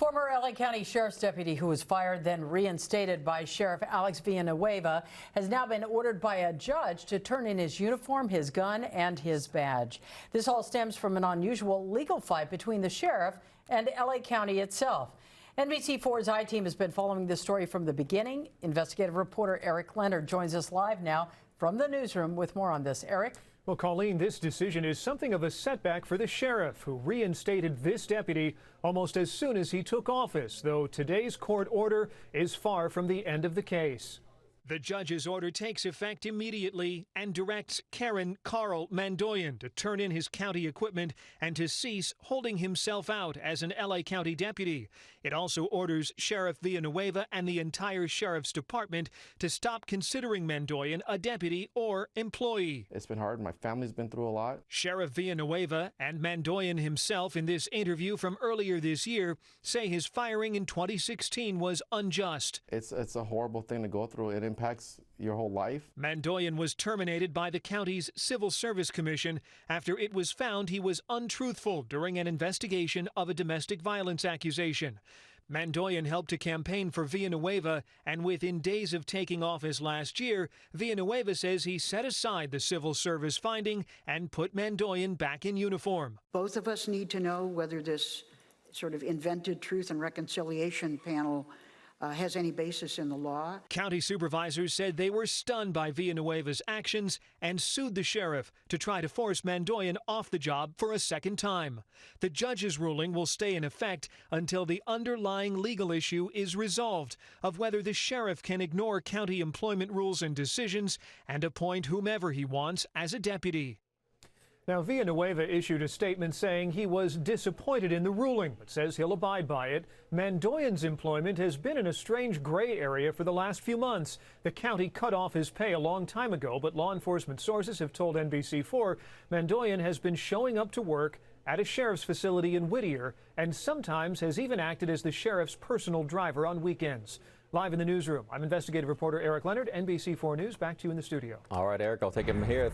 Former LA County Sheriff's deputy who was fired, then reinstated by Sheriff Alex Villanueva, has now been ordered by a judge to turn in his uniform, his gun, and his badge. This all stems from an unusual legal fight between the sheriff and LA County itself. NBC4's I-Team has been following this story from the beginning. Investigative reporter Eric Leonard joins us live now from the newsroom with more on this. Eric? Well, Colleen, this decision is something of a setback for the sheriff, who reinstated this deputy almost as soon as he took office, though today's court order is far from the end of the case. The judge's order takes effect immediately and directs Karen Carl Mandoyan to turn in his county equipment and to cease holding himself out as an LA County deputy. It also orders Sheriff Villanueva and the entire sheriff's department to stop considering Mandoyan a deputy or employee. It's been hard. My family's been through a lot. Sheriff Villanueva and Mandoyan himself, in this interview from earlier this year, say his firing in 2016 was unjust. It's a horrible thing to go through. It impacts your whole life. Mandoyan was terminated by the county's Civil Service Commission after it was found he was untruthful during an investigation of a domestic violence accusation. Mandoyan helped to campaign for Villanueva, and within days of taking office last year, Villanueva says he set aside the Civil Service finding and put Mandoyan back in uniform. Both of us need to know whether this sort of invented Truth and Reconciliation panel has any basis in the law. County supervisors said they were stunned by Villanueva's actions and sued the sheriff to try to force Mandoyan off the job for a second time. The judge's ruling will stay in effect until the underlying legal issue is resolved of whether the sheriff can ignore county employment rules and decisions and appoint whomever he wants as a deputy. Now, Villanueva issued a statement saying he was disappointed in the ruling, but says he'll abide by it. Mandoyan's employment has been in a strange gray area for the last few months. The county cut off his pay a long time ago, but law enforcement sources have told NBC4 Mandoyan has been showing up to work at a sheriff's facility in Whittier and sometimes has even acted as the sheriff's personal driver on weekends. Live in the newsroom, I'm investigative reporter Eric Leonard, NBC4 News. Back to you in the studio. All right, Eric, I'll take him here.